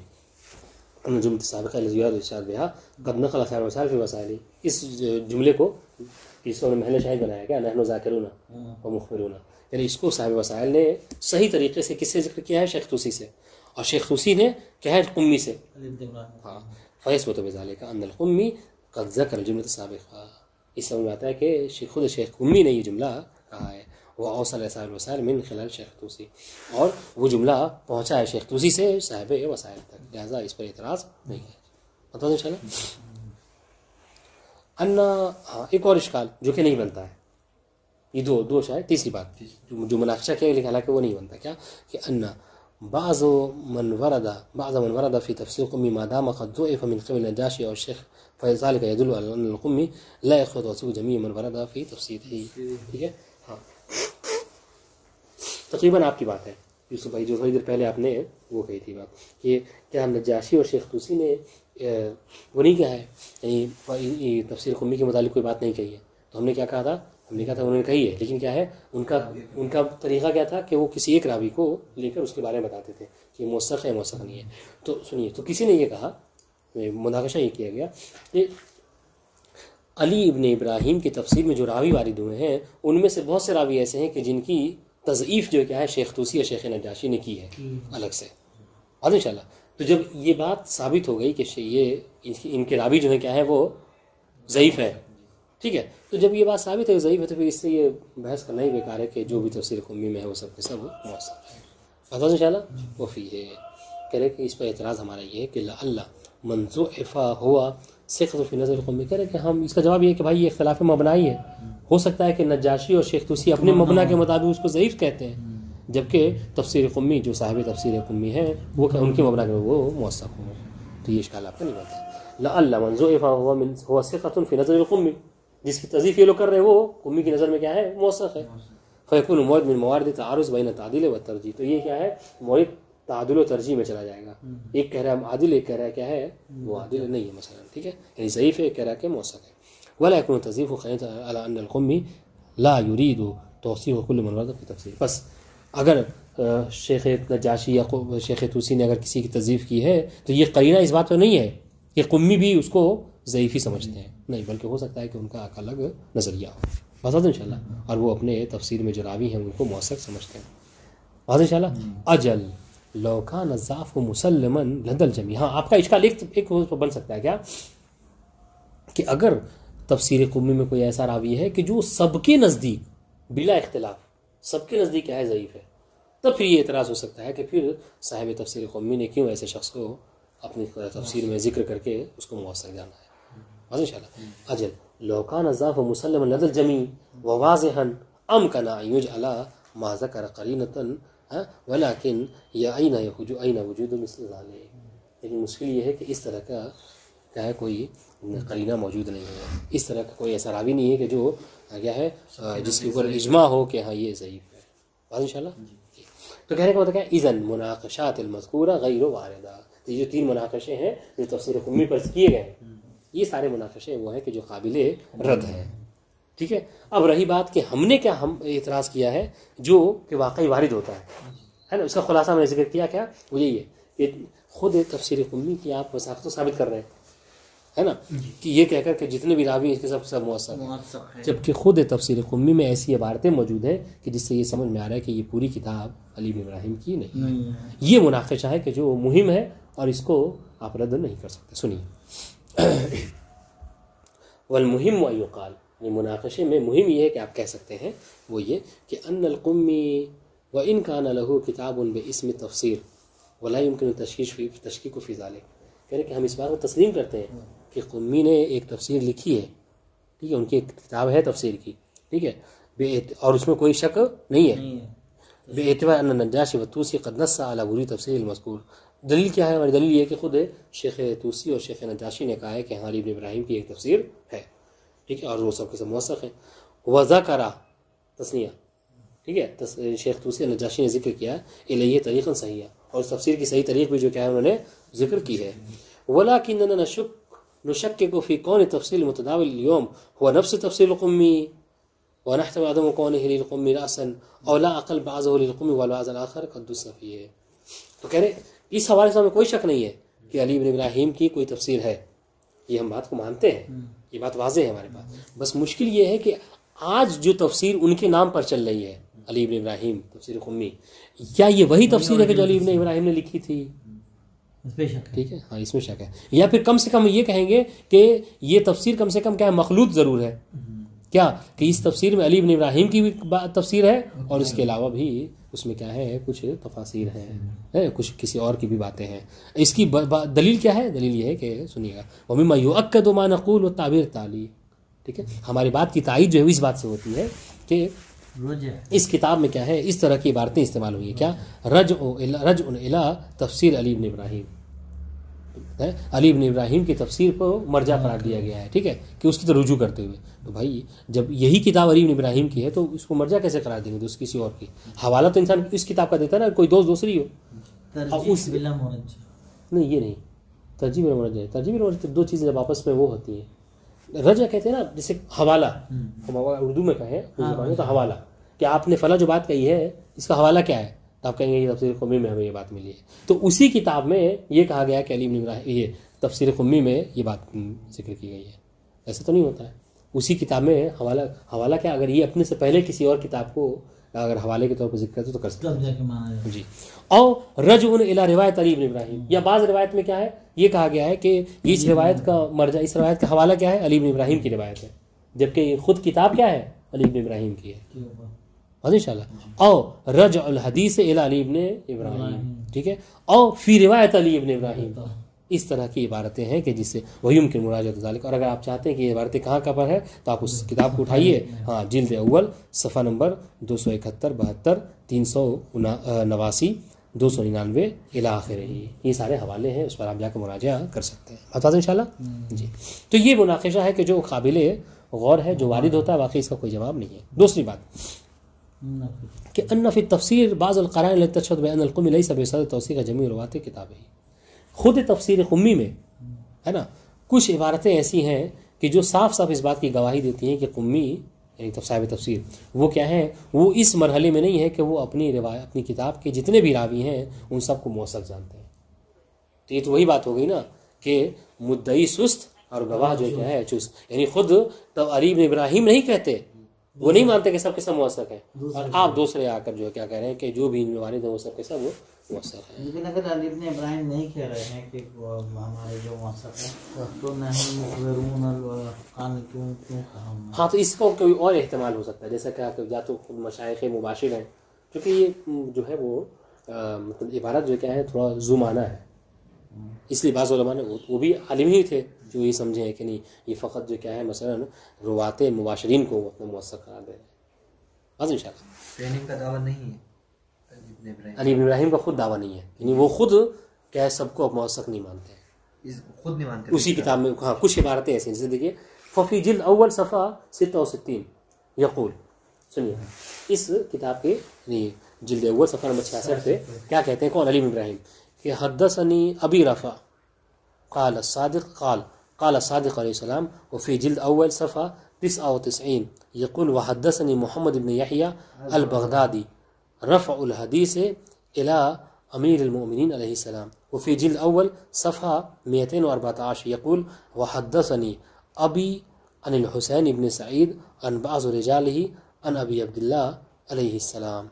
جملۃ السابقہ التي يراد الاستشهاد بها قد نقل سائر الوسائل في وسائله، اس جملے کو اس نے محل شاہد بنایا کیا، نحن ذاکرون و مخبرون، یعنی اس کو صاحب وسائل نے صحیح طریقے سے کس سے ذکر کیا ہے؟ شیخ طوسی سے، اور شیخ طوسی نے کیا ہے؟ قمی سے. ہاں، فیثبت بذلك ان القمی قد ذکر الجملۃ السابقہ. اس سمجھ میں آتا ہے کہ خود شیخ قمی نے یہ جملہ کہا ہے، وہ اوصل صاحب الوسائل من خلال شیخ طوسی، اور وہ جملہ پہنچا ہے شیخ طوسی سے صاحب وسائل تک، لہٰذا اس پر اعتراض نہیں ہے. بتا دیں انشاءاللہ. ایک اور اشکال جو کہ نہیں بنتا ہے، یہ دو شاید تیسری بات جو مناقشہ کیا لیکن حالانکہ وہ نہیں بنتا، کیا کہ ان بعض من ورد في تفسير القمی ما دام قد ضعف من قبل النجاشی اور شیخ فذلك يدل على ان القمی لا يخفى توصيف جميع من ورد في تفسیره. ٹھیک ہے، ہاں تقریباً آپ کی بات ہے یوسف بھائی، جو تھوڑی دیر پہلے آپ نے وہ کہی تھی بات کہ کیا نجاشی اور شیخ طوسی نے وہ نہیں کہا ہے، یعنی تفسیر قمی کے متعلق کوئی بات نہیں کہی ہے. تو ہم نے کیا کہا تھا؟ ہم نے کہا تھا انہوں نے کہی ہے، لیکن کیا ہے ان کا طریقہ کیا تھا کہ وہ کسی ایک راوی کو لے کر اس کے بارے میں بتاتے تھے کہ موثق ہے موثق نہیں ہے. تو سنیے، تو کسی نے یہ کہا، مناقشہ یہ کیا گیا کہ علی ابن ابراہیم کی تفسیر میں جو راوی وارد ہوئے ہیں ان میں سے بہت سے راوی ایسے ہیں کہ جن کی تضعیف جو کیا ہے شیخ طوسی اور شیخ نجاشی نے کی ہے الگ سے. اور انشاءاللہ تو جب یہ بات ثابت ہو گئی کہ یہ ان کے راوی جو ہے کیا ہے وہ ضعیف ہے، ٹھیک ہے، تو جب یہ بات ثابت ہے ضعیف ہے تو پھر اس سے یہ بحث کرنا ہی بیکار ہے کہ جو بھی تفسیر قمی میں ہے وہ سب کے سب موثق ہے. بتا انشاءاللہ. وہ فی ہے کہہ رہے کہ اس پر اعتراض ہمارا یہ ہے کہ اللہ منضعف ہوا ثقۃ فی نظر قمی. کہہ رہے کہ ہم اس کا جواب یہ ہے کہ بھائی یہ اختلاف مبنا ہی ہے. ہو سکتا ہے کہ نجاشی اور شیخ طوسی اپنے مبنا کے مطابق اس کو ضعیف کہتے ہیں، جبکہ تفسیر قمی جو صاحب تفسیر قمی ہے وہ ان کے مبنا کے وہ موثق ہوں. تو یہ اشکال آپ کا نہیں بنتا. لعل منضعف هو ثقۃ فی نظر القمی، جس کی تضعیف یہ لوگ کر رہے ہیں وہ قمی کی نظر میں کیا ہے موثق ہے. فیکون موارد من موارد تعارض بین التعدیل والترجیح. تو یہ کیا ہے؟ مورد تعادل و ترجیح میں چلا جائے گا. ایک کہہ رہا ہے عادل، ایک کہہ رہا ہے کیا ہے وہ عادل نہیں ہے مثلا، ٹھیک ہے، یعنی ضعیف ہے، ایک کہہ رہا ہے کہ موثق ہے. ولا يكون التضعيف خيانة على ان القمی لا يريد توصيف كل من ورد في تفسیر. بس اگر شیخ نجاشی یا شیخ طوسی نے اگر کسی کی تضعیف کی ہے تو یہ قرینہ اس بات پر نہیں ہے کہ قمی بھی اس کو ضعیف ہی سمجھتے ہیں، نہیں، بلکہ ہو سکتا ہے کہ ان کا ایک الگ نظریہ ہو. بتا دیں انشاءاللہ. اور وہ اپنے تفسیر میں جو راوی ہیں ان کو موثق سمجھتے ہیں. بتا دیں انشاءاللہ. اجل لو کان الضعف مسلما لدى الجميع. ہاں آپ کا اشکال ایک بن سکتا ہے کیا کہ اگر تفسیر قمی میں کوئی ایسا راوی ہے کہ جو سب کے نزدیک بلا اختلاف سب کے نزدیک کیا ہے ضعیف ہے، تب پھر یہ اعتراض ہو سکتا ہے کہ پھر صاحب تفسیر قمی نے کیوں ایسے شخص کو اپنی تفسیر میں ذکر کر کے اس کو موثق جانا ہے. ان شاء اللہ. اجل لو کان الضعف مسلما لدى الجميع وواضحا امكن ان يجعل ما ذكر قرینة ولكن اين وجود مثل ذلك. لیکن مشکل یہ ہے کہ اس طرح کا کیا ہے کوئی قرینہ موجود نہیں ہے، اس طرح کا کوئی ایسا راوی نہیں ہے کہ جو کیا ہے جس کے اوپر اجماع ہو کہ ہاں یہ ضعیف ہے. ان شاء اللہ. تو تو کہنے کا مطلب کیا ہے؟ اذن مناقشات المذکورہ غیر واردہ. تو یہ جو 3 مناقشے ہیں جو تفسیر قمی پر کیے گئے ہیں، یہ سارے مناقشے وہ ہیں کہ جو قابل رد ہیں. ٹھیک ہے. اب رہی بات کہ ہم نے کیا ہم اعتراض کیا ہے جو کہ واقعی وارد ہوتا ہے نا. اس کا خلاصہ میں نے ذکر کیا کیا وہ یہی ہے کہ خود تفسیر قمی کی آپ وثاقت ثابت کر رہے ہیں ہے نا، کہ یہ کہہ کر کہ جتنے بھی راوی ہیں اس کے سب موثق ہیں، جبکہ خود تفسیر قمی میں ایسی عبارتیں موجود ہیں کہ جس سے یہ سمجھ میں آ رہا ہے کہ یہ پوری کتاب علی بن ابراہیم کی نہیں. یہ مناقشہ ہے کہ جو مہم ہے اور اس کو آپ رد نہیں کر سکتے. سنیے، والمہم یقال، یہ مناقشے میں مہم یہ ہے کہ آپ کہہ سکتے ہیں وہ یہ کہ ان القمی وان کان له کتاب باسم تفسیر ولا يمكن تشکیک فی ذلک. کہہ رہے کہ ہم اس بات کو تسلیم کرتے ہیں کہ قمی نے ایک تفسیر لکھی ہے، ٹھیک ہے، ان کی ایک کتاب ہے تفسیر کی، ٹھیک ہے، اور اس میں کوئی شک نہیں ہے. بے اعتبار ان النجاشی و طوسی قد نص علی وجود تفسیر المذکور. دلیل کیا ہے؟ ہماری دلیل یہ ہے کہ خود شیخ طوسی اور شیخ نجاشی نے کہا ہے کہ ہاں علی بن ابراہیم کی ایک تفسیر ہے، ٹھیک ہے، اور وہ سب کے سب موثق ہیں. وذکر تسنیہ، ٹھیک ہے، شیخ طوسی اور نجاشی نے ذکر کیا الیہ طریقا صحیح، اور اس تفسیر کی صحیح طریق بھی جو کیا ہے انہوں نے ذکر کی ہے. ولکننا نشکک فی کون تفسیر المتداول اليوم هو نفس تفسیر القمی ونحتمل عدم كونه للقمی رأسا او لا اقل بعضه للقمی والبعض الاخر قد دس فیہ. تو کہہ رہے اس حوالے سے ہمیں کوئی شک نہیں ہے کہ علی بن ابراہیم کی کوئی تفسیر ہے، یہ ہم بات کو مانتے ہیں، یہ بات واضح ہے ہمارے پاس. بس مشکل یہ ہے کہ آج جو تفسیر ان کے نام پر چل رہی ہے علی بن ابراہیم تفسیر قمی، کیا یہ وہی تفسیر ہے کہ جو علی بن ابراہیم نے لکھی تھی؟ ٹھیک ہے، ہاں اس میں شک ہے. یا پھر کم سے کم یہ کہیں گے کہ یہ تفسیر کم سے کم کیا ہے مخلوط ضرور ہے، کیا کہ اس تفسیر میں علی بن ابراہیم کی بھی تفسیر ہے اور اس کے علاوہ بھی اس میں کیا ہے کچھ تفاسیر ہیں، کچھ کسی اور کی بھی باتیں ہیں. اس کی دلیل کیا ہے؟ دلیل یہ ہے کہ سنیے گا ومما یؤکد ما نقول والتعبیر تعلی. ٹھیک ہے، ہماری بات کی تائید جو ہے اس بات سے ہوتی ہے کہ اس کتاب میں کیا ہے اس طرح کی عبارتیں استعمال ہوئی ہیں. کیا؟ رجع الی تفسیر علی بن ابراہیم، علی بن ابراہیم کی تفسیر کو مرجع قرار دیا گیا ہے، ٹھیک ہے، کہ اس کی طرف رجوع کرتے ہوئے. تو بھائی جب یہی کتاب علی بن ابراہیم کی ہے تو اس کو مرجع کیسے قرار دیں گے؟ تو اس کسی اور کی حوالہ تو انسان اس کتاب کا دیتا ہے نا، کوئی دوسری ہو. نہیں یہ نہیں ترجیح بلا مرجع. ترجیح بلا مرجع 2 چیزیں جب آپس میں وہ ہوتی ہیں. رجع کہتے ہیں نا، جیسے حوالہ اردو میں کہیں تو حوالہ، کہ آپ نے فلاں جو بات کہی ہے اس کا حوالہ کیا ہے، تو آپ کہیں گے یہ تفسیر قمی میں ہمیں یہ بات ملی ہے. تو اسی کتاب میں یہ کہا گیا کہ علی بن ابراہیم یہ تفسیر قمی میں یہ بات ذکر کی گئی ہے. ایسا تو نہیں ہوتا ہے. اسی کتاب میں حوالہ کیا، اگر یہ اپنے سے پہلے کسی اور کتاب کو اگر حوالے کے طور پر ذکر کرتے تو کر سکتے ہیں جی. اور رجع الی روایت علی بن ابراہیم، یا بعض روایت میں کیا ہے یہ کہا گیا ہے کہ اس روایت کا مرجع، اس روایت کا حوالہ کیا ہے علی بن ابراہیم کی روایت ہے، جبکہ خود کتاب کیا ہے علی بن ابراہیم کی ہے انشاءاللہ. او رجع الحدیث الی علی بن ابراہیم، ٹھیک ہے، او فی روایت علی بن ابراہیم. اس طرح کی عبارتیں ہیں کہ جس سے ویمکن مراجعۃ ذالک. اور اگر آپ چاہتے ہیں کہ یہ عبارتیں کہاں پر ہے تو آپ اس کتاب کو اٹھائیے، ہاں جلد اول صفحہ نمبر 271 72 389 299 الی آخرہ، یہ سارے حوالے ہیں، اس پر آپ جا کے مراجعہ کر سکتے ہیں. بتا دیں انشاءاللہ جی. تو یہ مناقشہ ہے کہ جو قابل غور ہے، جو وارد ہوتا ہے، واقعی اس کا کوئی جواب نہیں ہے. دوسری بات کہ ان فی التفسیر بعض القرائن التي تشهد بان القمی ليس بصدد توثیق جميع روات کتابه. خود تفسیر قمی میں ہے نا کچھ عبارتیں ایسی ہیں کہ جو صاف صاف اس بات کی گواہی دیتی ہیں کہ قمی یعنی صاحب تفسیر وہ کیا ہیں، وہ اس مرحلے میں نہیں ہے کہ وہ اپنی روایت اپنی کتاب کے جتنے بھی راوی ہیں ان سب کو موثق جانتے ہیں. تو یہ تو وہی بات ہو گئی نا کہ مدعی سست اور گواہ جو کیا ہے چست. یعنی خود تو علی بن ابراہیم نہیں کہتے، وہ نہیں مانتے کہ سب کے سب موثق ہیں، اور آپ دوسرے آ کر جو کیا کہہ رہے ہیں کہ جو بھی موارد ہیں وہ سب کے سب موثق ہیں. لیکن اگر علی بن ابراہیم نہیں کہہ رہے ہیں کہ ہمارے جو موثق ہیں تو نحن مخبرون القانتون کیوں کہا؟ ہاں تو اس کو کوئی اور احتمال ہو سکتا ہے، جیسا کہ یا تو خود مشائخ مباشر ہیں، کیونکہ یہ جو ہے وہ مطلب عبارت جو کیا ہے تھوڑا زمانہ ہے، اس لیے بعض علماء نے وہ بھی عالم ہی تھے جو یہ سمجھے ہیں کہ نہیں یہ فقط جو کیا ہے مثلا روات مباشرین کو اپنا موثق قرار دے رہے ہیں. بس انشاءاللہ ٹریننگ کا دعویٰ نہیں ہے علی بن ابراہیم کا خود دعویٰ نہیں ہے، یعنی وہ خود کیا ہے سب کو موثق نہیں مانتے ہیں، خود نہیں مانتے. اسی کتاب میں ہاں کچھ عبارتیں ایسی ہیں جیسے دیکھیے ففی جلد اول صفحہ 66 یقول، سنیے اس کتاب کے جلد اول صفحہ نمبر 66 سے کیا کہتے ہیں کون؟ علی بن ابراہیم کہ حدثنی ابی رفع قال الصادق علیہ السلام وفي جلد اول صفحہ 99 يقول وحدثني محمد بن يحيى البغدادي رفع الحديث الى امیر المؤمنین علیہ السلام وفي جلد اول صفحہ 214 يقول وحدثني ابی عن الحسین بن سعید عن بعض رجاله عن ابی عبد الله علیہ السلام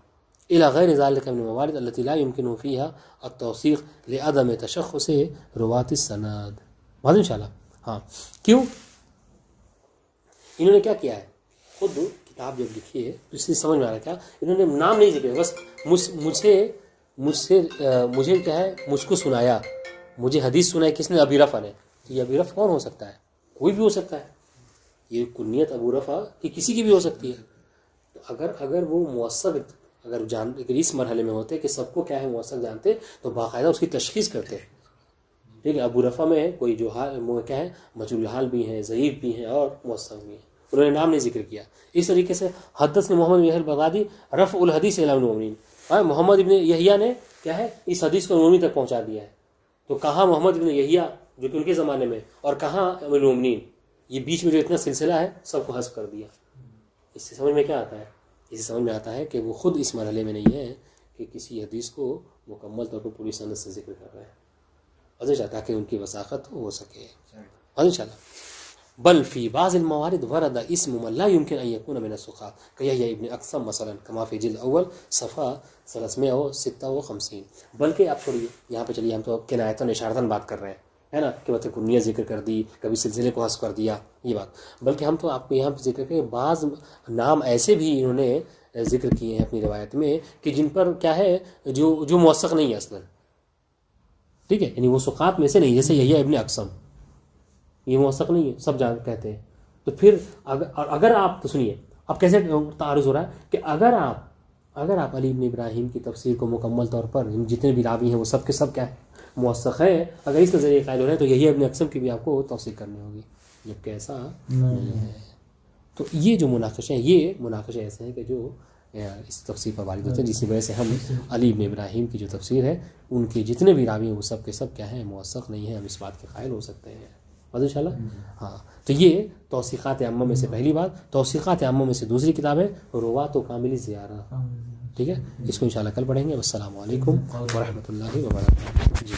الى غیر ذلك من الموارد التي لا يمكن فيها التوثيق لعدم تشخص رواة السند. واضح انشاءاللہ. ہاں کیوں انہوں نے کیا کیا ہے؟ خود کتاب جب لکھی ہے تو اس سے سمجھ میں آ رہا کیا انہوں نے نام نہیں ذکر، بس مجھے کیا ہے مجھ کو سنایا، مجھے حدیث سنائی کس نے؟ ابی رفع نے. یہ ابی رفع کون ہو سکتا ہے؟ کوئی بھی ہو سکتا ہے. یہ کنیت ابو رفع کی کسی کی بھی ہو سکتی ہے. تو اگر وہ موثق اگر اس مرحلے میں ہوتے کہ سب کو کیا ہے موثق جانتے تو باقاعدہ اس کی تشخیص کرتے. ٹھیک ہے، ابو رفع میں کوئی جو کیا ہے مجهول الحال بھی ہیں، ضعیف بھی ہیں اور موثق بھی ہیں، انہوں نے نام نہیں ذکر کیا. اس طریقے سے حدثنا محمد بن یحییٰ البغدادی رفع الحدیث الی المؤمنین، محمد ابن یحییٰ نے کیا ہے اس حدیث کو مومنین تک پہنچا دیا ہے. تو کہاں محمد ابن یحییٰ جو کہ ان کے زمانے میں اور کہاں امیر المؤمنین، یہ بیچ میں جو اتنا سلسلہ ہے سب کو حذف کر دیا. اس سے سمجھ میں کیا آتا ہے؟ اس سے سمجھ میں آتا ہے کہ وہ خود اس مرحلے میں نہیں ہے کہ کسی حدیث کو مکمل طور پر پوری سند سے ذکر کر رہے ہیں، تاکہ ان کی وثاقت ہو سکے. انشاءاللہ. بل فی بعض الموارد ورد اسم من لا يمكن ان يكون من الثقات كيحيى ابن اقسم مثلا كما في جلد اول صفحہ 356. بلکہ آپ چھوڑیے یہاں پہ چلیے، ہم تو کنایتاً اشارتاً بات کر رہے ہیں ہے نا کہ مطلب کنیت ذکر کر دی، کبھی سلسلے کو حذف کر دیا، یہ بات. بلکہ ہم تو آپ کو یہاں پہ ذکر کریں بعض نام ایسے بھی انہوں نے ذکر کیے ہیں اپنی روایت میں کہ جن پر کیا ہے جو موثق نہیں ہے اصلا. ٹھیک ہے، یعنی وہ ثقات میں سے نہیں، جیسے یحییٰ ابن اقسم یہ موثق نہیں ہے، سب جان کہتے ہیں. تو پھر اگر آپ تو سنیے اب کیسے تعارض ہو رہا ہے کہ اگر آپ علی بن ابراہیم کی تفسیر کو مکمل طور پر جتنے بھی راوی ہیں وہ سب کے سب کیا ہے موثق ہے، اگر اس نظریے قائل ہو رہے ہیں تو یحییٰ ابن اقسم کی بھی آپ کو توثیق کرنی ہوگی، جبکہ ایسا نہیں ہے. تو یہ جو مناقشے ہیں یہ مناقشے ایسے ہیں کہ جو اس تفسیر پر وارد ہوتے ہیں، جس کی وجہ سے ہم علی بن ابراہیم کی جو تفسیر ہے ان کے جتنے بھی راوی ہیں وہ سب کے سب کیا ہیں موثق نہیں ہیں، ہم اس بات کے قائل ہو سکتے ہیں. ان شاء اللہ. ہاں تو یہ توثیقات عامہ میں سے پہلی بات. توثیقات عامہ میں سے دوسری کتاب ہے رواۃ کامل الزیارہ. ٹھیک ہے، اس کو انشاءاللہ کل پڑھیں گے. السلام علیکم ورحمۃ اللہ وبرکاتہ. جی